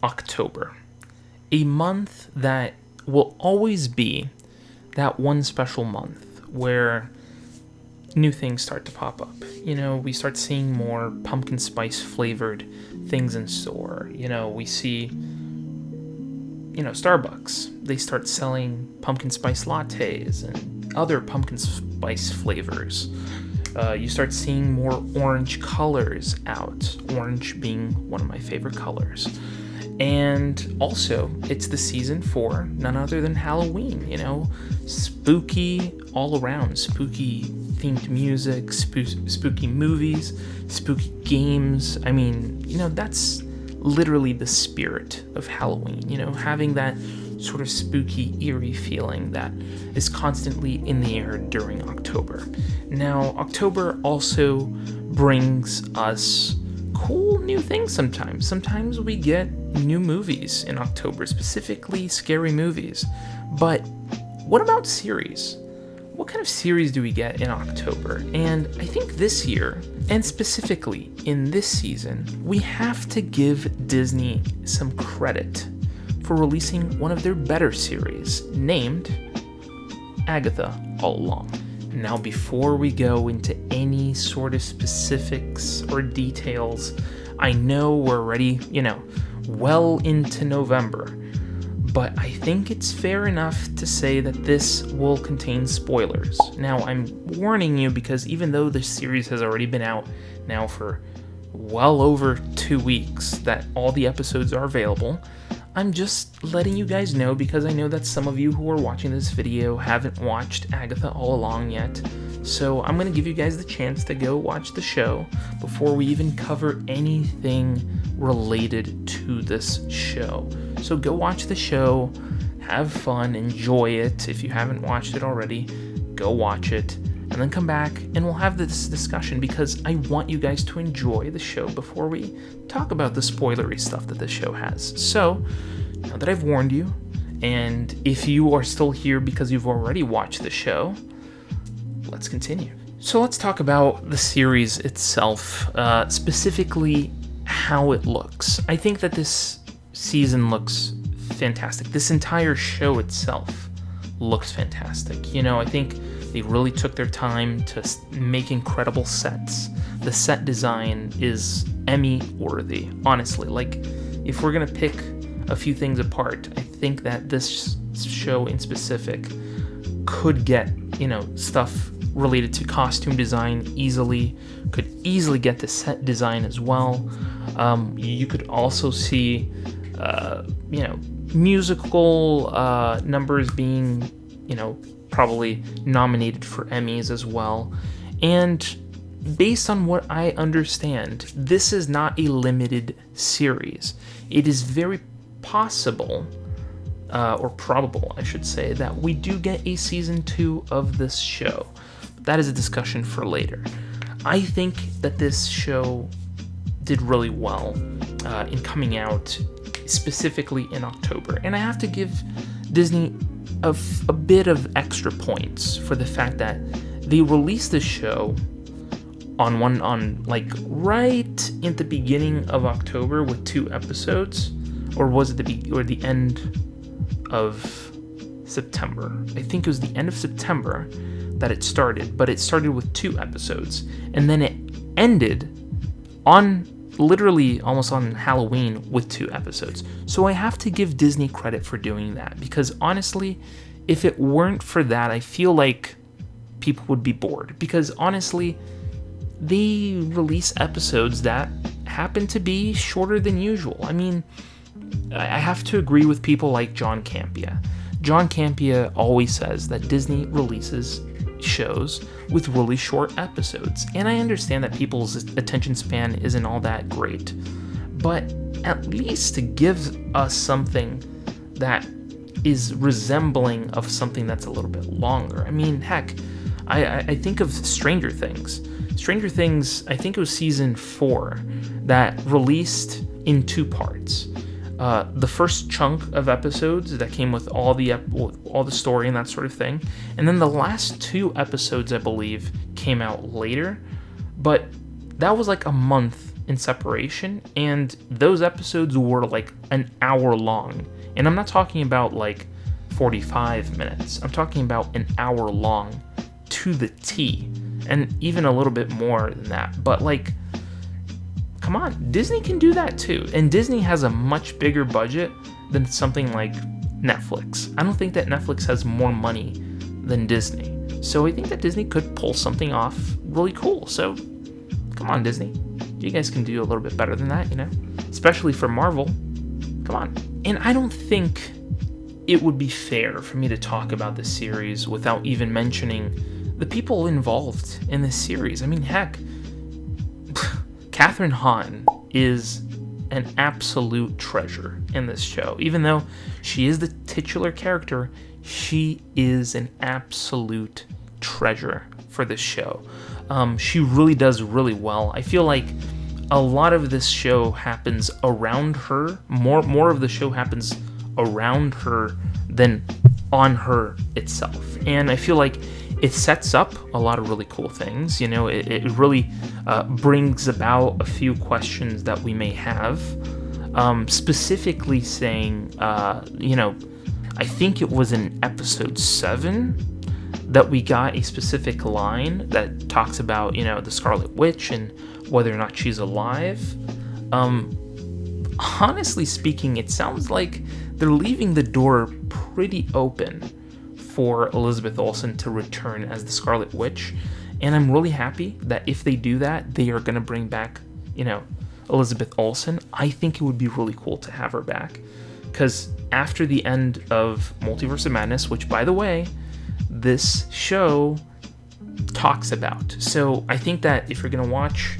October. A month that will always be that one special month where new things start to pop up. We start seeing more pumpkin spice flavored things in store. We see, Starbucks. They start selling pumpkin spice lattes and other pumpkin spice flavors. You start seeing more orange colors out. Orange being one of my favorite colors. And also, it's the season for none other than Halloween, spooky all around, spooky themed music, spooky movies, spooky games. That's literally the spirit of Halloween, having that sort of spooky, eerie feeling that is constantly in the air during October. Now, October also brings us cool new things sometimes. Sometimes we get new movies in October, specifically scary movies. But what about series? What kind of series do we get in October? And I think this year, and specifically in this season, we have to give Disney some credit for releasing one of their better series, named Agatha All Along. Now, before we go into any sort of specifics or details, I know we're already, well into November, but I think it's fair enough to say that this will contain spoilers. Now, I'm warning you because even though the series has already been out now for well over 2 weeks, that all the episodes are available, I'm just letting you guys know because I know that some of you who are watching this video haven't watched Agatha All Along yet. So I'm going to give you guys the chance to go watch the show before we even cover anything related to this show. So go watch the show, have fun, enjoy it. If you haven't watched it already, go watch it, and then come back and we'll have this discussion because I want you guys to enjoy the show before we talk about the spoilery stuff that the show has. So, now that I've warned you, and if you are still here because you've already watched the show, let's continue. So let's talk about the series itself, specifically how it looks. I think that this season looks fantastic. This entire show itself looks fantastic. I think they really took their time to make incredible sets. The set design is Emmy worthy, honestly. If we're gonna pick a few things apart, I think that this show in specific could get, stuff related to costume design could easily get to set design as well. You could also see, musical numbers being, probably nominated for Emmys as well. And based on what I understand, this is not a limited series. It is very possible, or probable, I should say, that we do get a season 2 of this show. That is a discussion for later. I think that this show did really well in coming out specifically in October. And I have to give Disney a bit of extra points for the fact that they released the show right at the beginning of October with 2 episodes, or was it the end of September? I think it was the end of September that it started, but it started with 2 episodes, and then it ended on literally almost on Halloween with 2 episodes. So I have to give Disney credit for doing that, because honestly, if it weren't for that, I feel like people would be bored, because honestly, they release episodes that happen to be shorter than usual. I mean, I have to agree with people like John Campea. John Campea always says that Disney releases shows with really short episodes, and I understand that people's attention span isn't all that great, but at least to give us something that is resembling of something that's a little bit longer. I mean, heck, I think of Stranger Things. Stranger Things, I think it was season 4 that released in 2 parts. The first chunk of episodes that came with all the story and that sort of thing, and then the last 2 episodes, I believe, came out later, but that was like a month in separation, and those episodes were like an hour long. And I'm not talking about like 45 minutes. I'm talking about an hour long to the T, and even a little bit more than that. But like, come on, Disney can do that too. And Disney has a much bigger budget than something like Netflix. I don't think that Netflix has more money than Disney. So I think that Disney could pull something off really cool. So come on, Disney. You guys can do a little bit better than that, you know? Especially for Marvel. Come on. And I don't think it would be fair for me to talk about this series without even mentioning the people involved in this series. I mean, heck, Kathryn Hahn is an absolute treasure in this show. Even though she is the titular character, she is an absolute treasure for this show. She really does really well. I feel like a lot of this show happens around her. More of the show happens around her than on her itself. And I feel like it sets up a lot of really cool things. You know, it really brings about a few questions that we may have. Specifically saying, you know, I think it was in episode 7 that we got a specific line that talks about, you know, the Scarlet Witch and whether or not she's alive. Honestly speaking, it sounds like they're leaving the door pretty open for Elizabeth Olsen to return as the Scarlet Witch. And I'm really happy that if they do that, they are going to bring back, you know, Elizabeth Olsen. I think it would be really cool to have her back. Because after the end of Multiverse of Madness, which, by the way, this show talks about. So I think that if you're going to watch,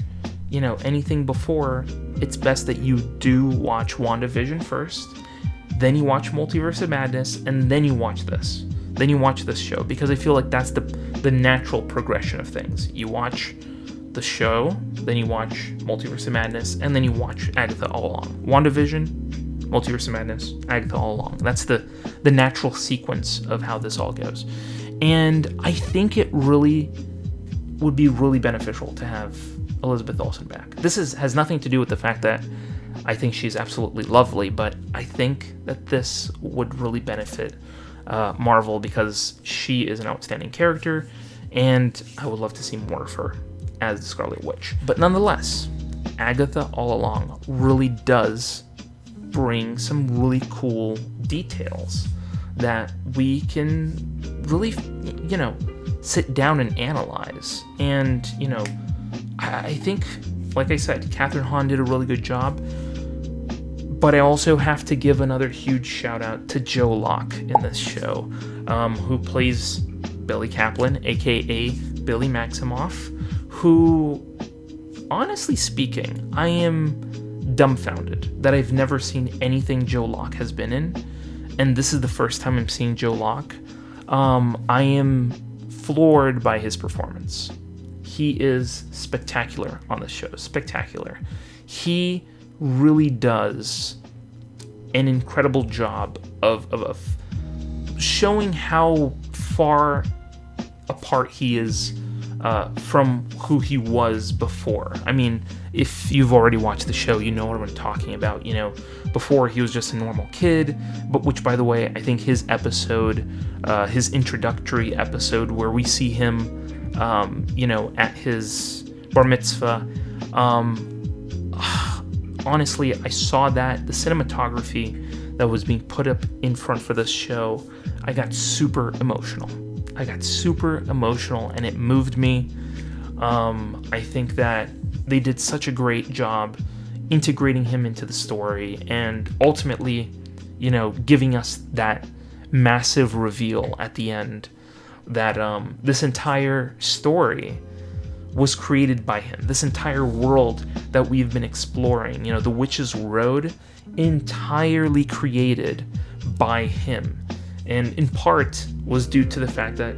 you know, anything before, it's best that you do watch WandaVision first, then you watch Multiverse of Madness, and then you watch this. Then you watch this show, because I feel like that's the natural progression of things. You watch the show, then you watch Multiverse of Madness, and then you watch Agatha all along. WandaVision, Multiverse of Madness, Agatha all along. That's the natural sequence of how this all goes. And I think it really would be really beneficial to have Elizabeth Olsen back. This has nothing to do with the fact that I think she's absolutely lovely, but I think that this would really benefit Marvel, because she is an outstanding character, and I would love to see more of her as the Scarlet Witch. But nonetheless, Agatha all along really does bring some really cool details that we can really, you know, sit down and analyze. And, you know, I think, like I said, Kathryn Hahn did a really good job. But I also have to give another huge shout out to Joe Locke in this show, who plays Billy Kaplan, aka Billy Maximoff, who, honestly speaking, I am dumbfounded that I've never seen anything Joe Locke has been in, and this is the first time I'm seeing Joe Locke. I am floored by his performance. He is spectacular on the show, spectacular. He really does an incredible job of showing how far apart he is from who he was before. I mean, if you've already watched the show, you know what I'm talking about. You know, before he was just a normal kid, but which, by the way, I think his episode, his introductory episode where we see him, you know, at his bar mitzvah, honestly, I saw that, the cinematography that was being put up in front for this show, I got super emotional. And it moved me. I think that they did such a great job integrating him into the story and ultimately, you know, giving us that massive reveal at the end that this entire story was created by him. This entire world that we've been exploring, you know, the Witch's Road, entirely created by him. And in part was due to the fact that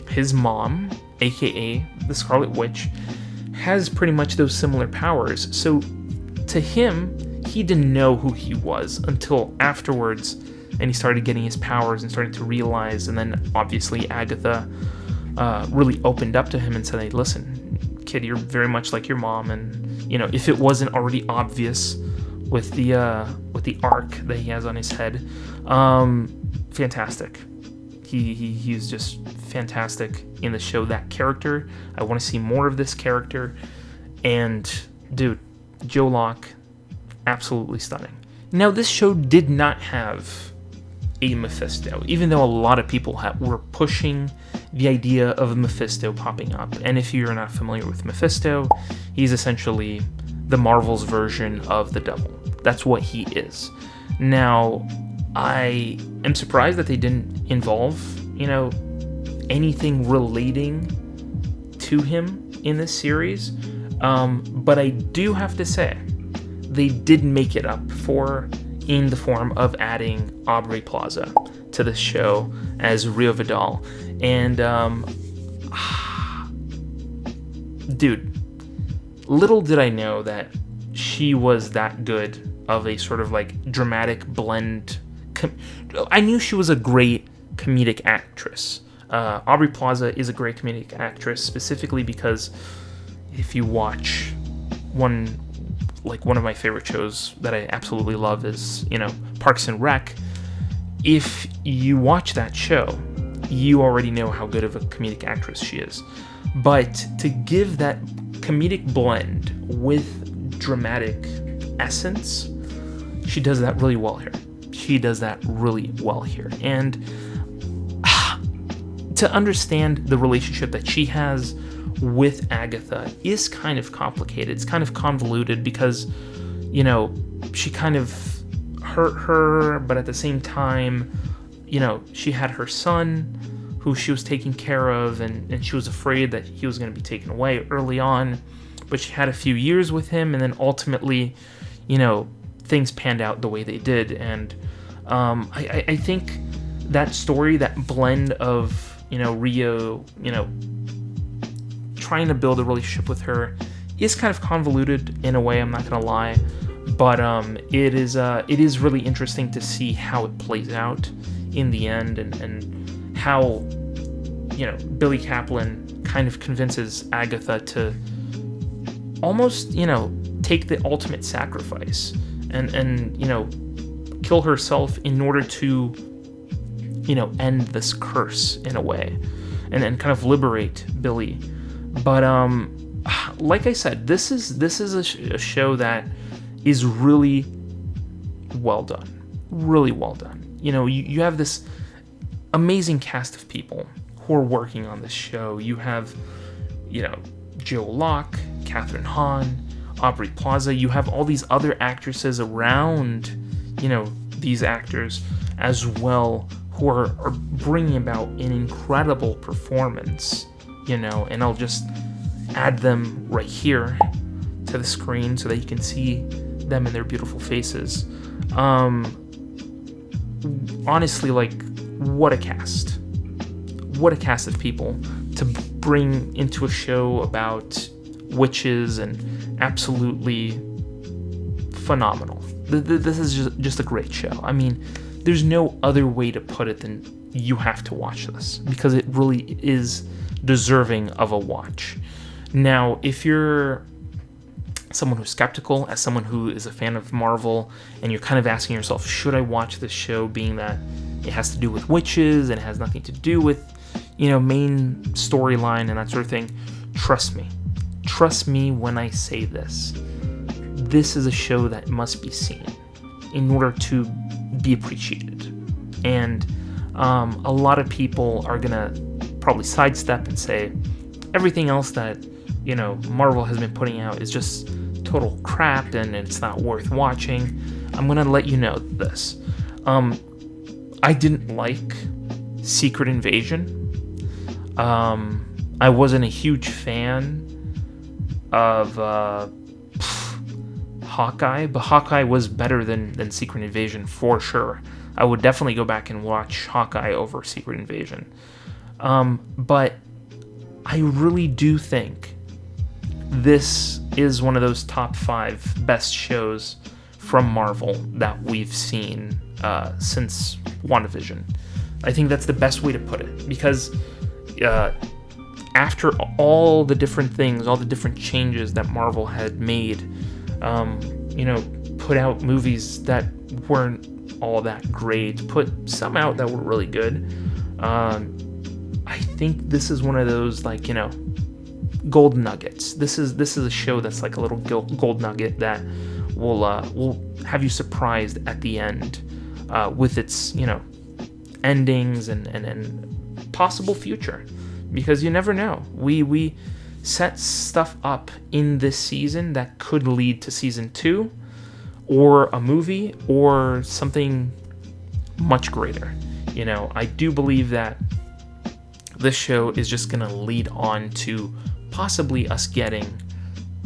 his mom, aka the Scarlet Witch, has pretty much those similar powers. So to him, he didn't know who he was until afterwards, and he started getting his powers and starting to realize. And then obviously Agatha really opened up to him and said, hey, listen, kid, you're very much like your mom, and if it wasn't already obvious with the arc that he has on his head. Fantastic. He's just fantastic in the show. That character, I want to see more of this character. And dude, Joe Locke, absolutely stunning. Now, this show did not have a Mephisto, even though a lot of people were pushing the idea of Mephisto popping up. And if you're not familiar with Mephisto, he's essentially the Marvel's version of the devil. That's what he is. Now, I am surprised that they didn't involve, anything relating to him in this series. But I do have to say, they did make it up for in the form of adding Aubrey Plaza to the show as Rio Vidal. And, dude, little did I know that she was that good of a sort of like dramatic blend. I knew she was a great comedic actress. Aubrey Plaza is a great comedic actress, specifically because if you watch one of my favorite shows that I absolutely love is, Parks and Rec. If you watch that show, you already know how good of a comedic actress she is. But to give that comedic blend with dramatic essence, she does that really well here. And to understand the relationship that she has with Agatha is kind of complicated. It's kind of convoluted because, she kind of hurt her, but at the same time, she had her son who she was taking care of, and she was afraid that he was going to be taken away early on, but she had a few years with him, and then ultimately, things panned out the way they did. And I think that story, that blend of, Rio, trying to build a relationship with her is kind of convoluted in a way, I'm not gonna lie, but it is really interesting to see how it plays out in the end, and how Billy Kaplan kind of convinces Agatha to almost take the ultimate sacrifice and kill herself in order to end this curse in a way, and kind of liberate Billy. But like I said, this is a show that is really well done. You have this amazing cast of people who are working on this show. You have, Joe Locke, Kathryn Hahn, Aubrey Plaza. You have all these other actresses around, these actors as well, who are bringing about an incredible performance, and I'll just add them right here to the screen so that you can see them in their beautiful faces. Honestly, what a cast of people to bring into a show about witches, and absolutely phenomenal. This is just a great show. I mean, there's no other way to put it than you have to watch this, because it really is deserving of a watch. Now, if you're someone who's skeptical, as someone who is a fan of Marvel, and you're kind of asking yourself, should I watch this show, being that it has to do with witches and it has nothing to do with, main storyline and that sort of thing, trust me when I say this. This is a show that must be seen in order to be appreciated. And a lot of people are gonna probably sidestep and say everything else that Marvel has been putting out is just total crap and it's not worth watching. I'm gonna let you know this. I didn't like Secret Invasion. I wasn't a huge fan of Hawkeye, but Hawkeye was better than Secret Invasion for sure. I would definitely go back and watch Hawkeye over Secret Invasion. But I really do think this is one of those top 5 best shows from Marvel that we've seen since WandaVision. I think that's the best way to put it, because after all the different things, all the different changes that Marvel had made, put out movies that weren't all that great, put some out that were really good. I think this is one of those, gold nuggets. This is a show that's like a little gold nugget that will have you surprised at the end with its endings and possible future, because you never know. We set stuff up in this season that could lead to season 2 or a movie or something much greater. I do believe that this show is just going to lead on to possibly us getting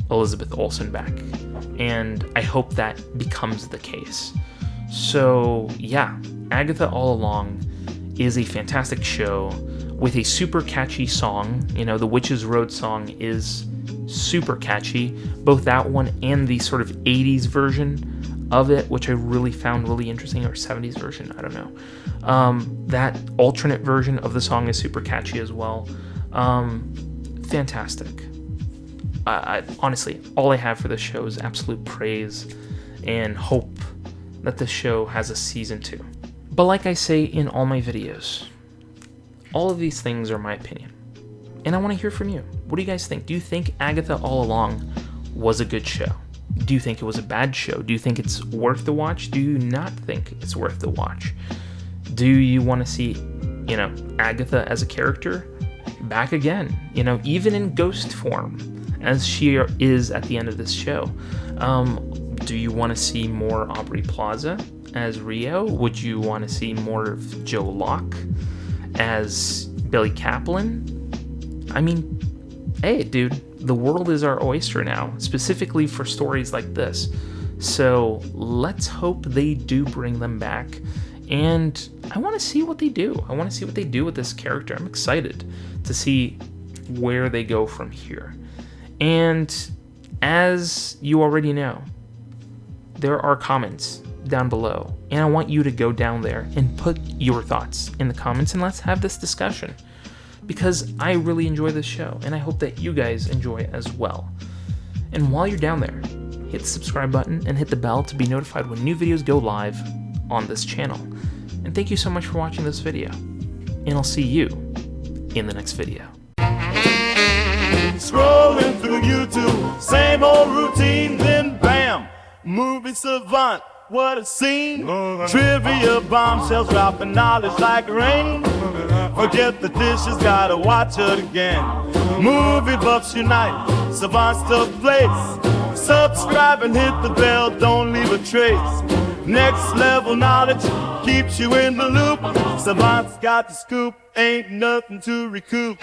Elizabeth Olsen back, and I hope that becomes the case. So yeah, Agatha All Along is a fantastic show with a super catchy song. The Witch's Road song is super catchy, both that one and the sort of 80s version of it, which I really found really interesting, or 70s version, I don't know. That alternate version of the song is super catchy as well. Fantastic. I honestly, all I have for this show is absolute praise and hope that this show has a season 2. But like I say in all my videos, all of these things are my opinion, and I want to hear from you. What do you guys think? Do you think Agatha All Along was a good show? Do you think it was a bad show? Do you think it's worth the watch? Do you not think it's worth the watch? Do you want to see, Agatha as a character back again, even in ghost form, as she is at the end of this show? Do you want to see more Aubrey Plaza as Rio? Would you want to see more of Joe Locke as Billy Kaplan? I mean, hey, dude, the world is our oyster now, specifically for stories like this. So let's hope they do bring them back. And I want to see what they do. I want to see what they do with this character. I'm excited to see where they go from here. And as you already know, there are comments down below, and I want you to go down there and put your thoughts in the comments, and let's have this discussion, because I really enjoy this show, and I hope that you guys enjoy it as well. And while you're down there, hit the subscribe button and hit the bell to be notified when new videos go live on this channel. And thank you so much for watching this video, and I'll see you in the next video. Scrolling through YouTube, same old routine, then bam, movie savant, what a scene. Trivia bombshells dropping knowledge like rain. Forget the dishes, gotta watch it again. Movie buffs unite, savants to place. Subscribe and hit the bell, don't leave a trace. Next level knowledge keeps you in the loop. Savants got the scoop, ain't nothing to recoup.